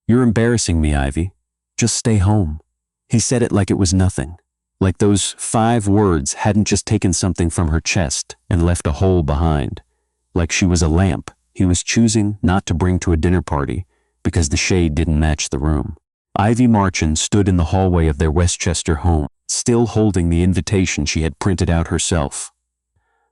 "You're embarrassing me, Ivy. Just stay home." He said it like it was nothing. Like those 5 words hadn't just taken something from her chest and left a hole behind. Like she was a lamp he was choosing not to bring to a dinner party because the shade didn't match the room. Ivy Marchand stood in the hallway of their Westchester home, still holding the invitation she had printed out herself.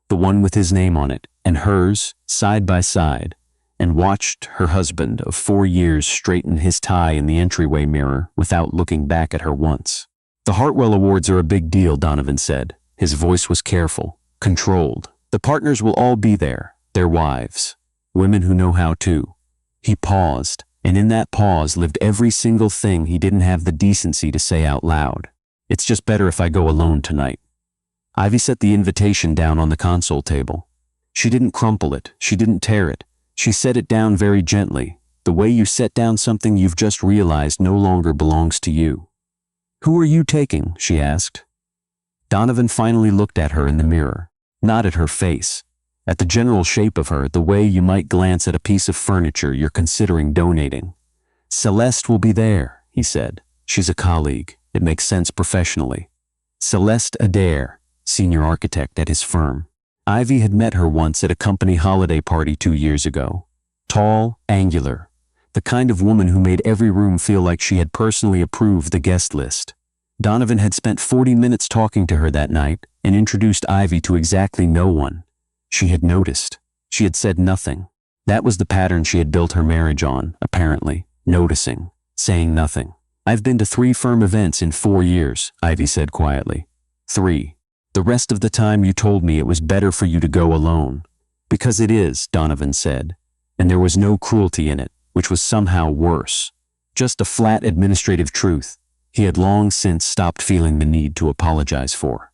The one with his name on it, and hers, side by side, and watched her husband of 4 years straighten his tie in the entryway mirror without looking back at her once. "The Hartwell Awards are a big deal," Donovan said. His voice was careful, controlled. "The partners will all be there, their wives, women who know how to." He paused, and in that pause lived every single thing he didn't have the decency to say out loud. "It's just better if I go alone tonight." Ivy set the invitation down on the console table. She didn't crumple it, she didn't tear it. She set it down very gently, the way you set down something you've just realized no longer belongs to you. "Who are you taking?" she asked. Donovan finally looked at her in the mirror, not at her face, at the general shape of her, the way you might glance at a piece of furniture you're considering donating. "Celeste will be there," he said. "She's a colleague. It makes sense professionally." Celeste Adair, senior architect at his firm. Ivy had met her once at a company holiday party 2 years ago. Tall, angular, the kind of woman who made every room feel like she had personally approved the guest list. Donovan had spent 40 minutes talking to her that night and introduced Ivy to exactly no one. She had noticed. She had said nothing. That was the pattern she had built her marriage on, apparently. Noticing, saying nothing. "I've been to 3 firm events in 4 years, Ivy said quietly. 3. The rest of the time you told me it was better for you to go alone." "Because it is," Donovan said. And there was no cruelty in it, which was somehow worse. Just a flat administrative truth he had long since stopped feeling the need to apologize for.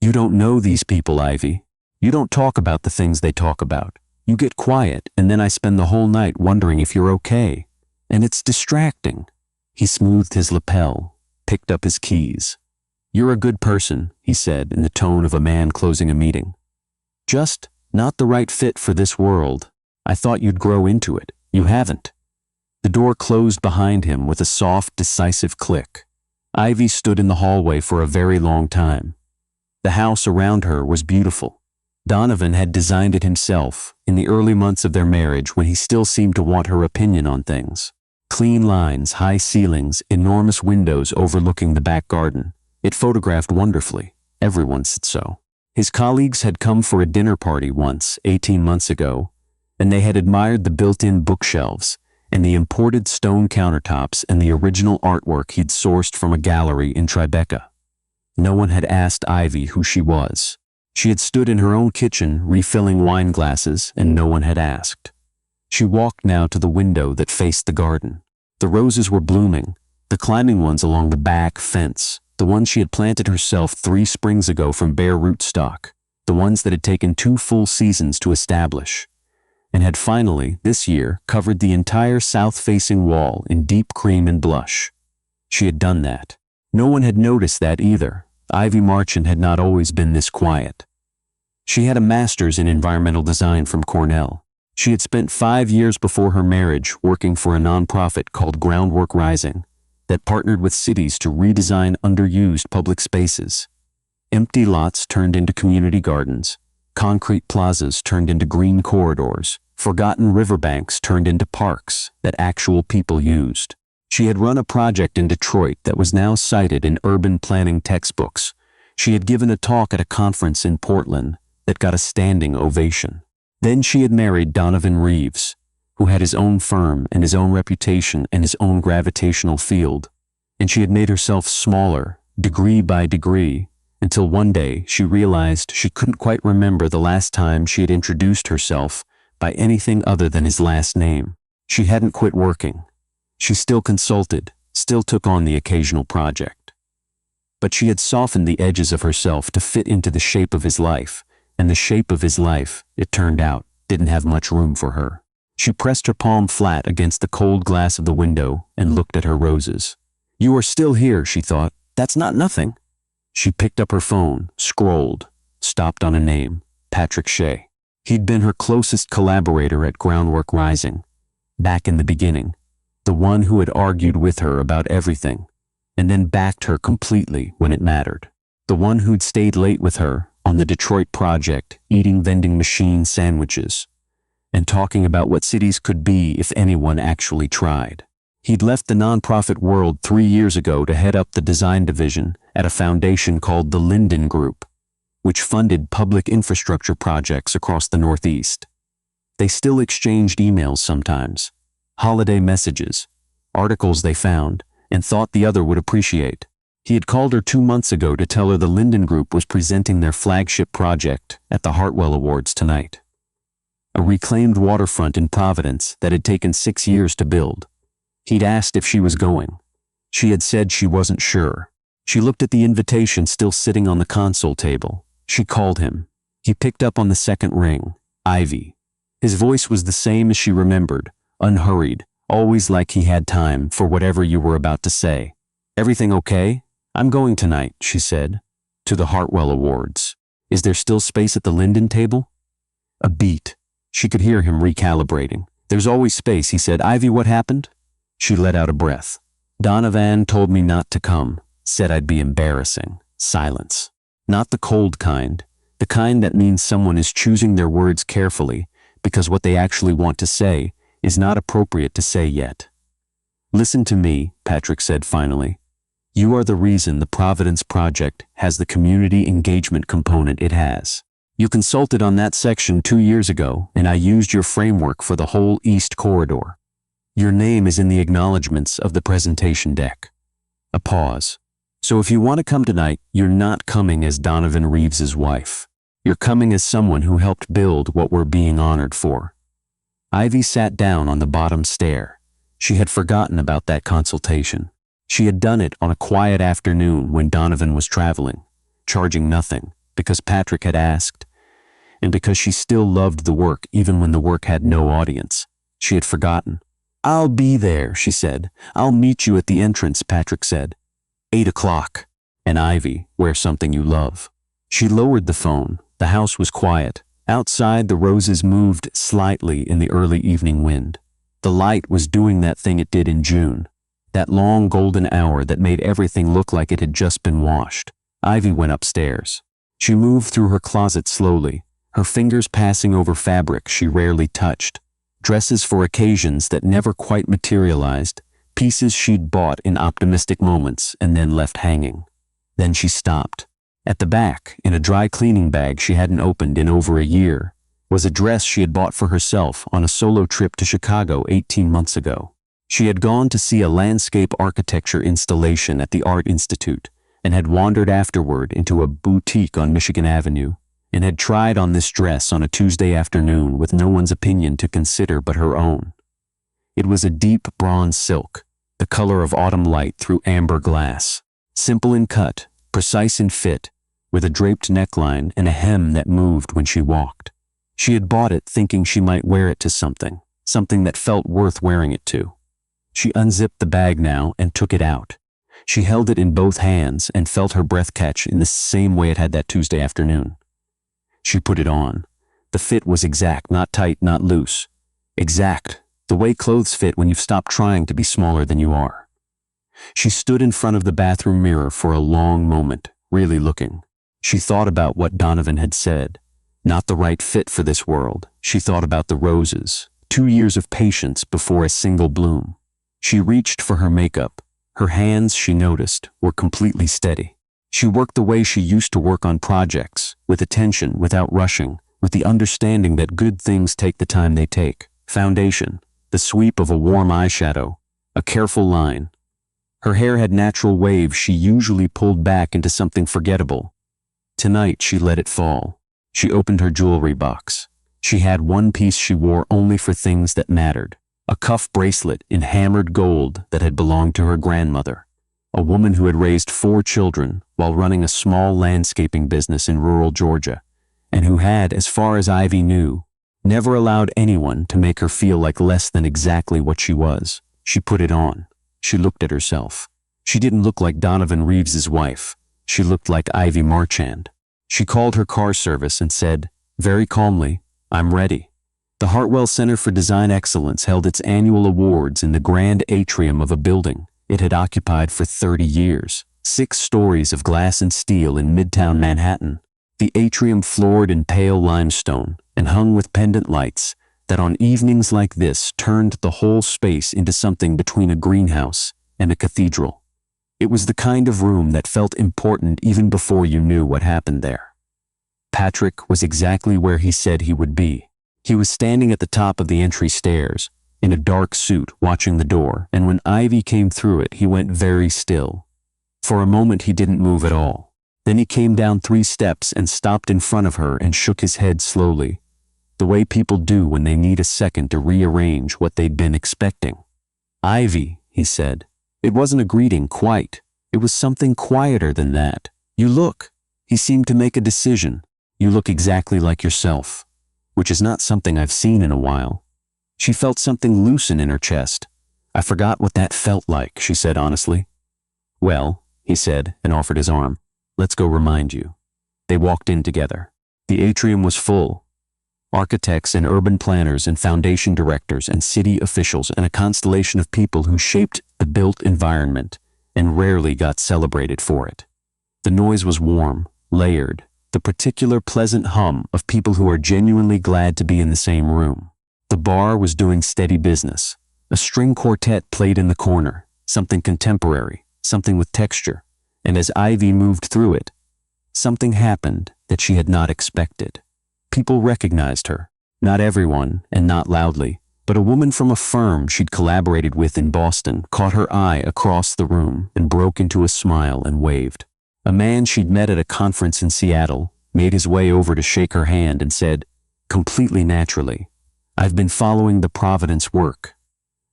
"You don't know these people, Ivy. You don't talk about the things they talk about. You get quiet, and then I spend the whole night wondering if you're okay. And it's distracting." He smoothed his lapel, picked up his keys. "You're a good person," he said in the tone of a man closing a meeting. "Just not the right fit for this world. I thought you'd grow into it. You haven't." The door closed behind him with a soft, decisive click. Ivy stood in the hallway for a very long time. The house around her was beautiful. Donovan had designed it himself in the early months of their marriage when he still seemed to want her opinion on things. Clean lines, high ceilings, enormous windows overlooking the back garden. It photographed wonderfully. Everyone said so. His colleagues had come for a dinner party once, 18 months ago, and they had admired the built-in bookshelves and the imported stone countertops and the original artwork he'd sourced from a gallery in Tribeca. No one had asked Ivy who she was. She had stood in her own kitchen refilling wine glasses, and no one had asked. She walked now to the window that faced the garden. The roses were blooming, the climbing ones along the back fence, the ones she had planted herself 3 springs ago from bare rootstock, the ones that had taken 2 full seasons to establish, and had finally, this year, covered the entire south-facing wall in deep cream and blush. She had done that. No one had noticed that either. Ivy Marchand had not always been this quiet. She had a master's in environmental design from Cornell. She had spent 5 years before her marriage working for a nonprofit called Groundwork Rising that partnered with cities to redesign underused public spaces. Empty lots turned into community gardens, concrete plazas turned into green corridors, forgotten riverbanks turned into parks that actual people used. She had run a project in Detroit that was now cited in urban planning textbooks. She had given a talk at a conference in Portland that got a standing ovation. Then she had married Donovan Reeves, who had his own firm and his own reputation and his own gravitational field, and she had made herself smaller, degree by degree, until one day she realized she couldn't quite remember the last time she had introduced herself by anything other than his last name. She hadn't quit working. She still consulted, still took on the occasional project. But she had softened the edges of herself to fit into the shape of his life, and the shape of his life, it turned out, didn't have much room for her. She pressed her palm flat against the cold glass of the window and looked at her roses. "You are still here," she thought. "That's not nothing." She picked up her phone, scrolled, stopped on a name, Patrick Shea. He'd been her closest collaborator at Groundwork Rising, back in the beginning. the one who had argued with her about everything, and then backed her completely when it mattered. The one who'd stayed late with her on the Detroit project, eating vending machine sandwiches, and talking about what cities could be if anyone actually tried. He'd left the nonprofit world 3 years ago to head up the design division at a foundation called the Linden Group, which funded public infrastructure projects across the Northeast. They still exchanged emails sometimes, holiday messages, articles they found, and thought the other would appreciate. He had called her 2 months ago to tell her the Linden Group was presenting their flagship project at the Hartwell Awards tonight. A reclaimed waterfront in Providence that had taken 6 years to build. He'd asked if she was going. She had said she wasn't sure. She looked at the invitation still sitting on the console table. She called him. He picked up on the second ring. Ivy. His voice was the same as she remembered, unhurried, always like he had time for whatever you were about to say. Everything okay? I'm going tonight, she said. To the Hartwell Awards. Is there still space at the Linden table? A beat. She could hear him recalibrating. There's always space, he said. Ivy, what happened? She let out a breath. Donovan told me not to come. Said I'd be embarrassing. Silence. Not the cold kind. The kind that means someone is choosing their words carefully because what they actually want to say is not appropriate to say yet. Listen to me, Patrick said finally. You are the reason the Providence Project has the community engagement component it has. You consulted on that section 2 years ago, and I used your framework for the whole East Corridor. Your name is in the acknowledgments of the presentation deck. A pause. So if you want to come tonight, you're not coming as Donovan Reeves's wife. You're coming as someone who helped build what we're being honored for. Ivy sat down on the bottom stair. She had forgotten about that consultation. She had done it on a quiet afternoon when Donovan was traveling, charging nothing, because Patrick had asked, and because she still loved the work even when the work had no audience. She had forgotten. I'll be there, she said. I'll meet you at the entrance, Patrick said. 8 o'clock. And Ivy, wear something you love. She lowered the phone. The house was quiet. Outside, the roses moved slightly in the early evening wind. The light was doing that thing it did in June. That long golden hour that made everything look like it had just been washed. Ivy went upstairs. She moved through her closet slowly, her fingers passing over fabric she rarely touched. Dresses for occasions that never quite materialized, pieces she'd bought in optimistic moments and then left hanging. Then she stopped. At the back, in a dry cleaning bag she hadn't opened in over a year, was a dress she had bought for herself on a solo trip to Chicago 18 months ago. She had gone to see a landscape architecture installation at the Art Institute and had wandered afterward into a boutique on Michigan Avenue and had tried on this dress on a Tuesday afternoon with no one's opinion to consider but her own. It was a deep bronze silk, the color of autumn light through amber glass, simple in cut, precise in fit, with a draped neckline and a hem that moved when she walked. She had bought it thinking she might wear it to something that felt worth wearing it to. She unzipped the bag now and took it out. She held it in both hands and felt her breath catch in the same way it had that Tuesday afternoon. She put it on. The fit was exact, not tight, not loose. Exact, the way clothes fit when you've stopped trying to be smaller than you are. She stood in front of the bathroom mirror for a long moment, really looking. She thought about what Donovan had said. Not the right fit for this world. She thought about the roses. 2 years of patience before a single bloom. She reached for her makeup. Her hands, she noticed, were completely steady. She worked the way she used to work on projects, with attention, without rushing, with the understanding that good things take the time they take. Foundation, the sweep of a warm eyeshadow, a careful line. Her hair had natural waves she usually pulled back into something forgettable. Tonight she let it fall. She opened her jewelry box. She had one piece she wore only for things that mattered. A cuff bracelet in hammered gold that had belonged to her grandmother, a woman who had raised 4 children while running a small landscaping business in rural Georgia, and who had, as far as Ivy knew, never allowed anyone to make her feel like less than exactly what she was. She put it on. She looked at herself. She didn't look like Donovan Reeves's wife. She looked like Ivy Marchand. She called her car service and said, very calmly, I'm ready. The Hartwell Center for Design Excellence held its annual awards in the grand atrium of a building it had occupied for 30 years, 6 stories of glass and steel in Midtown Manhattan. The atrium floored in pale limestone and hung with pendant lights that on evenings like this turned the whole space into something between a greenhouse and a cathedral. It was the kind of room that felt important even before you knew what happened there. Patrick was exactly where he said he would be. He was standing at the top of the entry stairs, in a dark suit, watching the door, and when Ivy came through it, he went very still. For a moment he didn't move at all. Then he came down 3 steps and stopped in front of her and shook his head slowly, the way people do when they need a second to rearrange what they'd been expecting. "Ivy," he said. It wasn't a greeting, quite. It was something quieter than that. "You look." He seemed to make a decision. "You look exactly like yourself," which is not something I've seen in a while. She felt something loosen in her chest. "I forgot what that felt like," she said honestly. "Well," he said and offered his arm. "Let's go remind you." They walked in together. The atrium was full. Architects and urban planners and foundation directors and city officials and a constellation of people who shaped the built environment and rarely got celebrated for it. The noise was warm, layered, the particular pleasant hum of people who are genuinely glad to be in the same room. The bar was doing steady business. A string quartet played in the corner, something contemporary, something with texture, and as Ivy moved through it, something happened that she had not expected. People recognized her, not everyone and not loudly, but a woman from a firm she'd collaborated with in Boston caught her eye across the room and broke into a smile and waved. A man she'd met at a conference in Seattle made his way over to shake her hand and said, completely naturally, "I've been following the Providence work.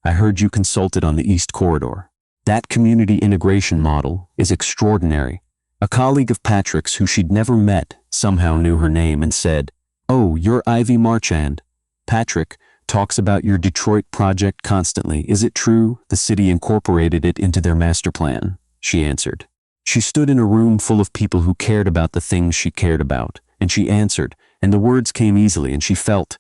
I heard you consulted on the East Corridor. That community integration model is extraordinary." A colleague of Patrick's who she'd never met somehow knew her name and said, "Oh, you're Ivy Marchand. Patrick talks about your Detroit project constantly. Is it true the city incorporated it into their master plan?" She answered. She stood in a room full of people who cared about the things she cared about, and she answered, and the words came easily, and she felt,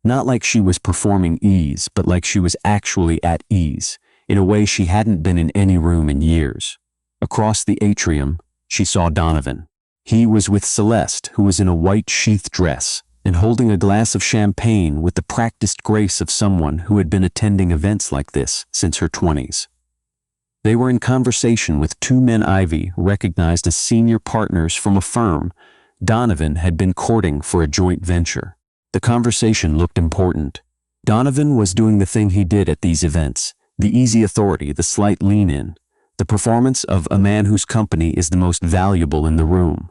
not like she was performing ease, but like she was actually at ease, in a way she hadn't been in any room in years. Across the atrium, she saw Donovan. He was with Celeste, who was in a white sheath dress, and holding a glass of champagne with the practiced grace of someone who had been attending events like this since her 20s. They were in conversation with 2 men Ivy recognized as senior partners from a firm Donovan had been courting for a joint venture. The conversation looked important. Donovan was doing the thing he did at these events, the easy authority, the slight lean-in, the performance of a man whose company is the most valuable in the room.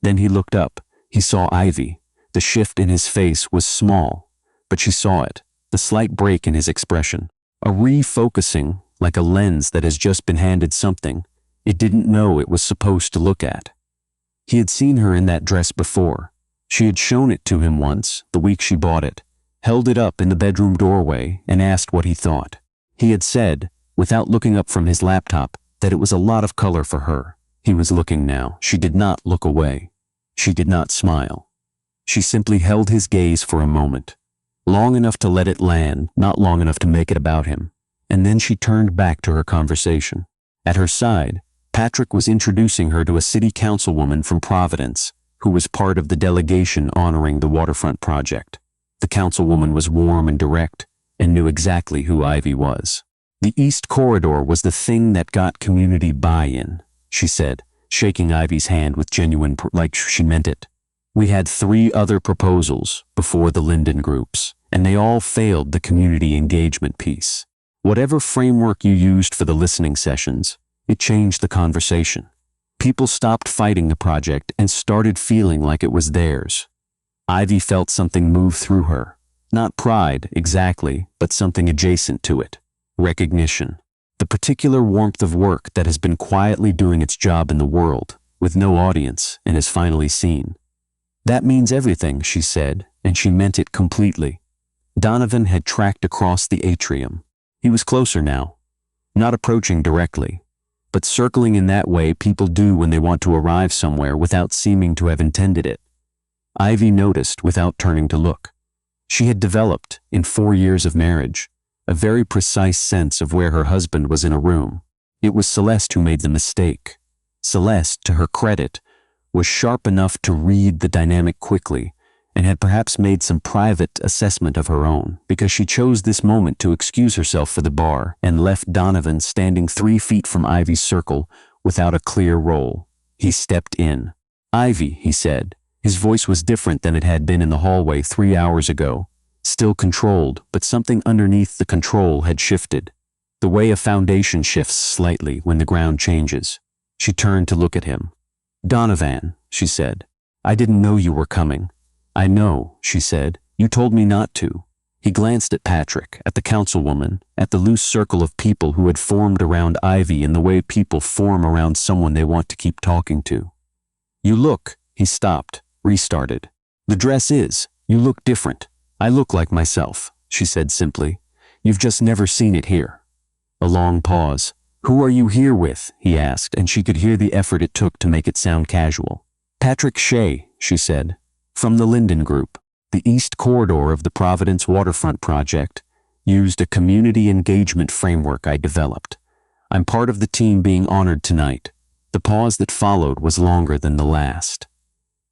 Then he looked up. He saw Ivy. The shift in his face was small, but she saw it, the slight break in his expression, a refocusing like a lens that has just been handed something it didn't know it was supposed to look at. He had seen her in that dress before. She had shown it to him once, the week she bought it, held it up in the bedroom doorway and asked what he thought. He had said, without looking up from his laptop, that it was a lot of color for her. He was looking now. She did not look away. She did not smile. She simply held his gaze for a moment, long enough to let it land, not long enough to make it about him, and then she turned back to her conversation. At her side, Patrick was introducing her to a city councilwoman from Providence, who was part of the delegation honoring the waterfront project. The councilwoman was warm and direct, and knew exactly who Ivy was. "The East Corridor was the thing that got community buy-in," she said, shaking Ivy's hand with genuine, like she meant it. "We had 3 other proposals before the Linden groups, and they all failed the community engagement piece. Whatever framework you used for the listening sessions, it changed the conversation. People stopped fighting the project and started feeling like it was theirs." Ivy felt something move through her. Not pride, exactly, but something adjacent to it. Recognition. The particular warmth of work that has been quietly doing its job in the world, with no audience, and is finally seen. "That means everything," she said, and she meant it completely. Donovan had tracked across the atrium. He was closer now, not approaching directly, but circling in that way people do when they want to arrive somewhere without seeming to have intended it. Ivy noticed without turning to look. She had developed, in 4 years of marriage, a very precise sense of where her husband was in a room. It was Celeste who made the mistake. Celeste, to her credit, was sharp enough to read the dynamic quickly and had perhaps made some private assessment of her own, because she chose this moment to excuse herself for the bar and left Donovan standing 3 feet from Ivy's circle without a clear role. He stepped in. "Ivy," he said. His voice was different than it had been in the hallway 3 hours ago. Still controlled, but something underneath the control had shifted. The way a foundation shifts slightly when the ground changes. She turned to look at him. "Donovan," she said, "I didn't know you were coming." "I know," she said. "You told me not to." He glanced at Patrick, at the councilwoman, at the loose circle of people who had formed around Ivy in the way people form around someone they want to keep talking to. "You look," he stopped, restarted. "The dress is. You look different. I look like myself," she said simply. "You've just never seen it here." A long pause. "Who are you here with?" he asked, and she could hear the effort it took to make it sound casual. "Patrick Shea," she said. "From the Linden Group. The East Corridor of the Providence Waterfront Project used a community engagement framework I developed. I'm part of the team being honored tonight." The pause that followed was longer than the last.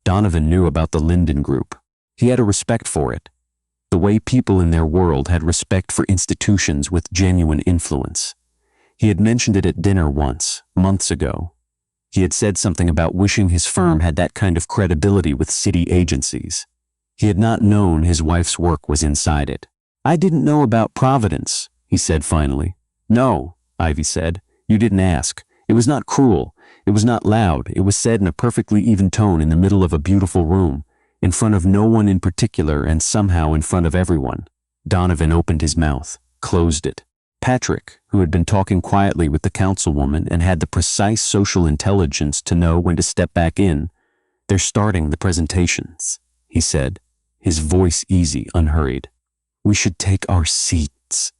Donovan knew about the Linden Group. He had a respect for it. The way people in their world had respect for institutions with genuine influence. He had mentioned it at dinner once, months ago. He had said something about wishing his firm had that kind of credibility with city agencies. He had not known his wife's work was inside it. "I didn't know about Providence," he said finally. "No," Ivy said. "You didn't ask. It was not cruel. It was not loud. It was said in a perfectly even tone in the middle of a beautiful room, in front of no one in particular and somehow in front of everyone." Donovan opened his mouth, closed it. Patrick, who had been talking quietly with the councilwoman and had the precise social intelligence to know when to step back in, "They're starting the presentations," he said, his voice easy, unhurried. "We should take our seats.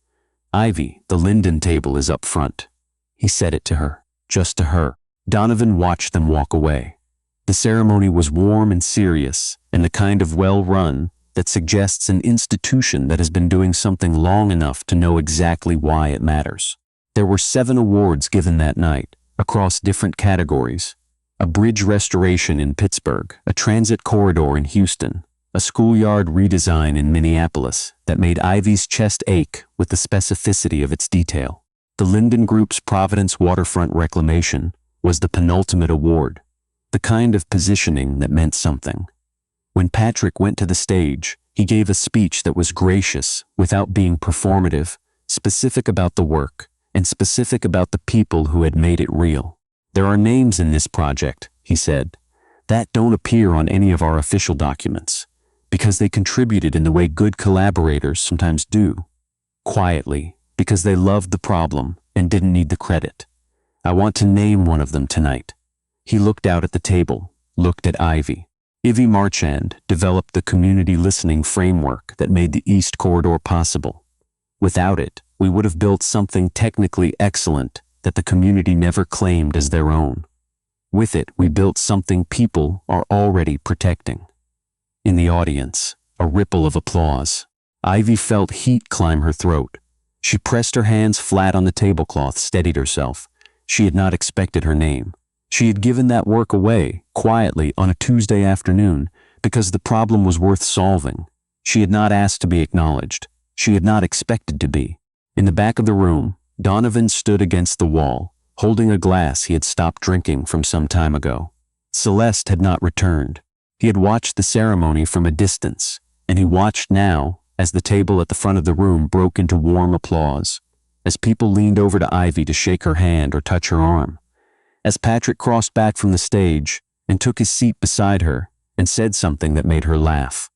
Ivy, the Linden table is up front." He said it to her, just to her. Donovan watched them walk away. The ceremony was warm and serious, and the kind of well-run that suggests an institution that has been doing something long enough to know exactly why it matters. There were 7 awards given that night, across different categories. A bridge restoration in Pittsburgh, a transit corridor in Houston, a schoolyard redesign in Minneapolis that made Ivy's chest ache with the specificity of its detail. The Linden Group's Providence Waterfront Reclamation was the penultimate award, the kind of positioning that meant something. When Patrick went to the stage, he gave a speech that was gracious without being performative, specific about the work, and specific about the people who had made it real. "There are names in this project," he said, "that don't appear on any of our official documents, because they contributed in the way good collaborators sometimes do. Quietly, because they loved the problem and didn't need the credit. I want to name one of them tonight." He looked out at the table, looked at Ivy. Ivy Marchand developed the community listening framework that made the East Corridor possible. Without it, we would have built something technically excellent that the community never claimed as their own. With it, we built something people are already protecting. In the audience, a ripple of applause. Ivy felt heat climb her throat. She pressed her hands flat on the tablecloth, steadied herself. She had not expected her name. She had given that work away, quietly, on a Tuesday afternoon, because the problem was worth solving. She had not asked to be acknowledged. She had not expected to be. In the back of the room, Donovan stood against the wall, holding a glass he had stopped drinking from some time ago. Celeste had not returned. He had watched the ceremony from a distance, and he watched now as the table at the front of the room broke into warm applause, as people leaned over to Ivy to shake her hand or touch her arm. As Patrick crossed back from the stage and took his seat beside her and said something that made her laugh.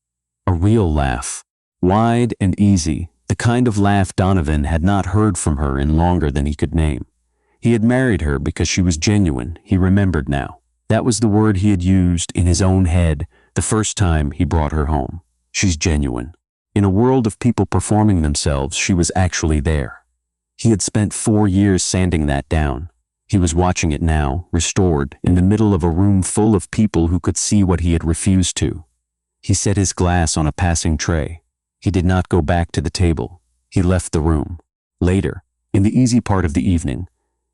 A real laugh. Wide and easy, the kind of laugh Donovan had not heard from her in longer than he could name. He had married her because she was genuine, he remembered now. That was the word he had used in his own head the first time he brought her home. She's genuine. In a world of people performing themselves, she was actually there. He had spent 4 years sanding that down. He was watching it now, restored, in the middle of a room full of people who could see what he had refused to. He set his glass on a passing tray. He did not go back to the table. He left the room. Later, in the easy part of the evening,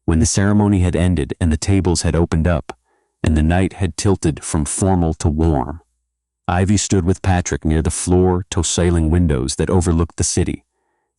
when the ceremony had ended and the tables had opened up, and the night had tilted from formal to warm, Ivy stood with Patrick near the floor-to-ceiling windows that overlooked the city,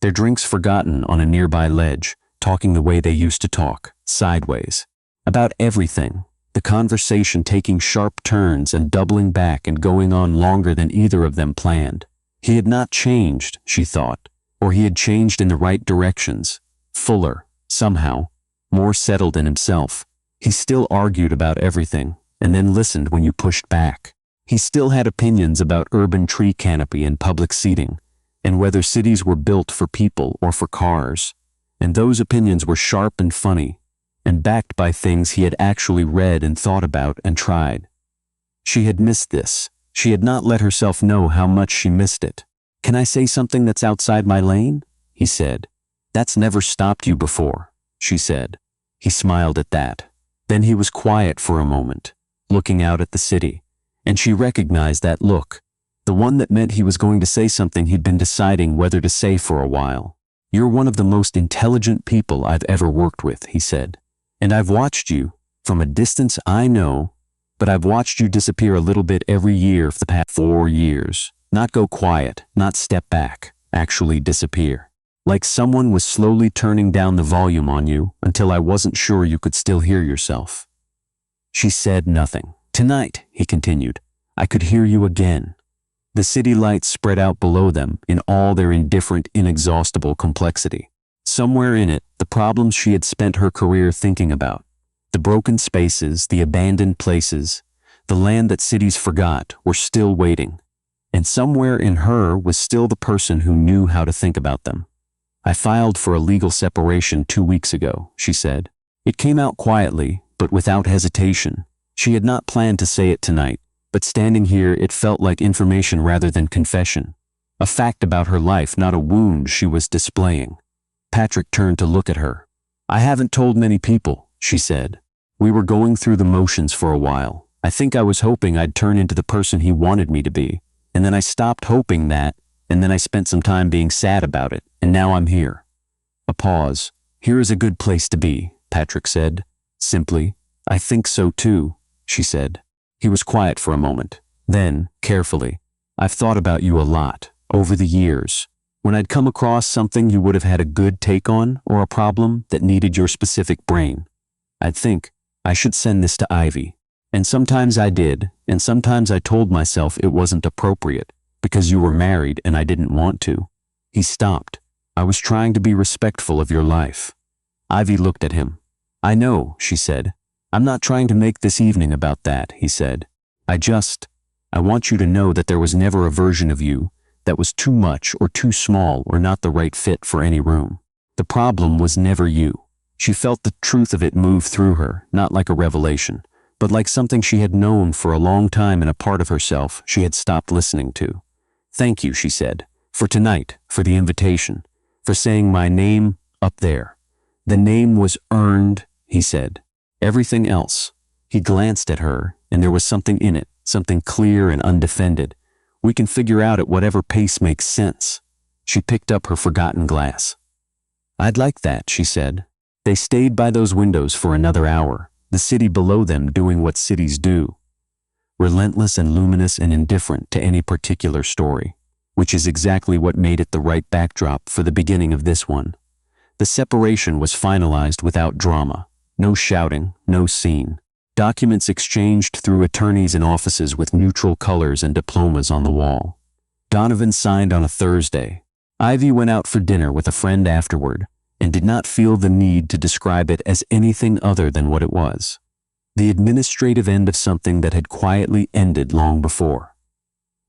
their drinks forgotten on a nearby ledge, talking the way they used to talk, sideways, about everything, the conversation taking sharp turns and doubling back and going on longer than either of them planned. He had not changed, she thought, or he had changed in the right directions, fuller, somehow, more settled in himself. He still argued about everything, and then listened when you pushed back. He still had opinions about urban tree canopy and public seating, and whether cities were built for people or for cars. And those opinions were sharp and funny, and backed by things he had actually read and thought about and tried. She had missed this. She had not let herself know how much she missed it. "Can I say something that's outside my lane?" he said. "That's never stopped you before," she said. He smiled at that. Then he was quiet for a moment, looking out at the city, and she recognized that look, the one that meant he was going to say something he'd been deciding whether to say for a while. "You're one of the most intelligent people I've ever worked with," he said. "And I've watched you, from a distance, I know, but I've watched you disappear a little bit every year for the past 4 years. Not go quiet, not step back, actually disappear. Like someone was slowly turning down the volume on you until I wasn't sure you could still hear yourself." She said nothing. "Tonight," he continued, "I could hear you again." The city lights spread out below them in all their indifferent, inexhaustible complexity. Somewhere in it, the problems she had spent her career thinking about, the broken spaces, the abandoned places, the land that cities forgot, were still waiting. And somewhere in her was still the person who knew how to think about them. "I filed for a legal separation 2 weeks ago," she said. It came out quietly, but without hesitation. She had not planned to say it tonight, but standing here it felt like information rather than confession. A fact about her life, not a wound she was displaying. Patrick turned to look at her. "I haven't told many people," she said. "We were going through the motions for a while. I think I was hoping I'd turn into the person he wanted me to be. And then I stopped hoping that, and then I spent some time being sad about it, and now I'm here." A pause. "Here is a good place to be," Patrick said. Simply. "I think so too," she said. He was quiet for a moment. Then, carefully, "I've thought about you a lot, over the years. When I'd come across something you would have had a good take on, or a problem that needed your specific brain, I'd think, I should send this to Ivy. And sometimes I did, and sometimes I told myself it wasn't appropriate, because you were married and I didn't want to." He stopped. "I was trying to be respectful of your life." Ivy looked at him. "I know," she said. "I'm not trying to make this evening about that," he said. I want you to know that there was never a version of you that was too much or too small or not the right fit for any room. The problem was never you." She felt the truth of it move through her, not like a revelation, but like something she had known for a long time in a part of herself she had stopped listening to. "Thank you," she said, "for tonight, for the invitation, for saying my name up there. The name was earned," he said. "Everything else." He glanced at her, and there was something in it, something clear and undefended. "We can figure out at whatever pace makes sense." She picked up her forgotten glass. "I'd like that," she said. They stayed by those windows for another hour, the city below them doing what cities do, relentless and luminous and indifferent to any particular story, which is exactly what made it the right backdrop for the beginning of this one. The separation was finalized without drama. No shouting, no scene. Documents exchanged through attorneys in offices with neutral colors and diplomas on the wall. Donovan signed on a Thursday. Ivy went out for dinner with a friend afterward and did not feel the need to describe it as anything other than what it was. The administrative end of something that had quietly ended long before.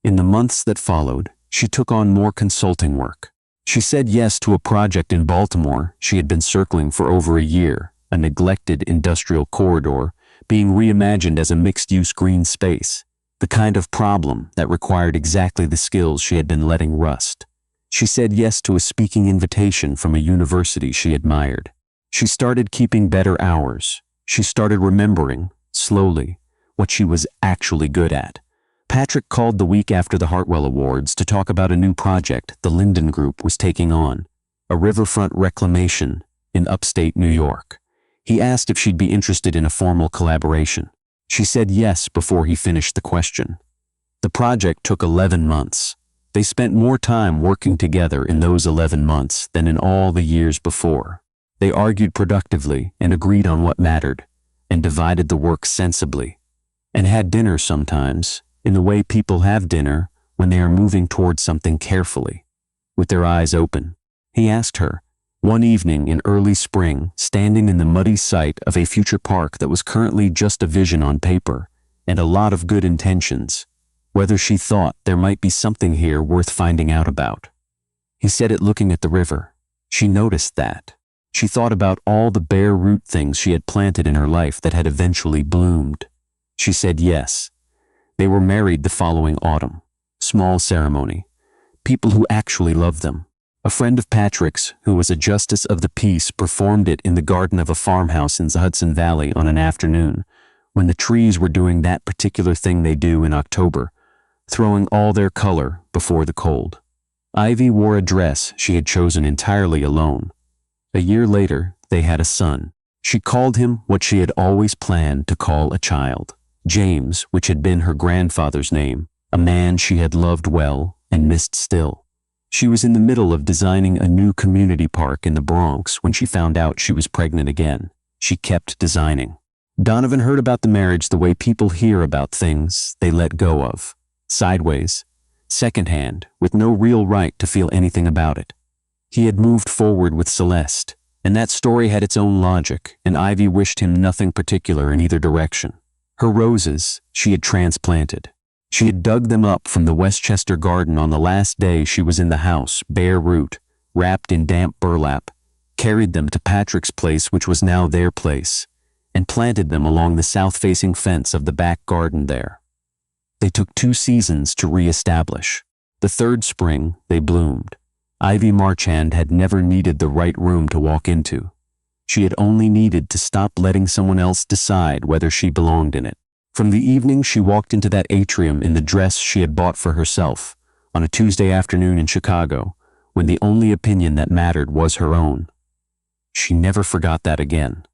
In the months that followed, she took on more consulting work. She said yes to a project in Baltimore she had been circling for over a year, a neglected industrial corridor being reimagined as a mixed-use green space, the kind of problem that required exactly the skills she had been letting rust. She said yes to a speaking invitation from a university she admired. She started keeping better hours. She started remembering, slowly, what she was actually good at. Patrick called the week after the Hartwell Awards to talk about a new project the Linden Group was taking on, a riverfront reclamation in upstate New York. He asked if she'd be interested in a formal collaboration. She said yes before he finished the question. The project took 11 months. They spent more time working together in those 11 months than in all the years before. They argued productively and agreed on what mattered, and divided the work sensibly, and had dinner sometimes, in the way people have dinner when they are moving towards something carefully, with their eyes open. He asked her, one evening in early spring, standing in the muddy site of a future park that was currently just a vision on paper, and a lot of good intentions, whether she thought there might be something here worth finding out about. He said it looking at the river. She noticed that. She thought about all the bare root things she had planted in her life that had eventually bloomed. She said yes. They were married the following autumn. Small ceremony. People who actually loved them. A friend of Patrick's, who was a justice of the peace, performed it in the garden of a farmhouse in the Hudson Valley on an afternoon, when the trees were doing that particular thing they do in October, throwing all their color before the cold. Ivy wore a dress she had chosen entirely alone. A year later, they had a son. She called him what she had always planned to call a child, James, which had been her grandfather's name, a man she had loved well and missed still. She was in the middle of designing a new community park in the Bronx when she found out she was pregnant again. She kept designing. Donovan heard about the marriage the way people hear about things they let go of. Sideways, secondhand, with no real right to feel anything about it. He had moved forward with Celeste, and that story had its own logic, and Ivy wished him nothing particular in either direction. Her roses she had transplanted. She had dug them up from the Westchester garden on the last day she was in the house, bare root, wrapped in damp burlap, carried them to Patrick's place, which was now their place, and planted them along the south-facing fence of the back garden there. They took 2 seasons to re-establish. The third spring, they bloomed. Ivy Marchand had never needed the right room to walk into. She had only needed to stop letting someone else decide whether she belonged in it. From the evening she walked into that atrium in the dress she had bought for herself, on a Tuesday afternoon in Chicago, when the only opinion that mattered was her own. She never forgot that again.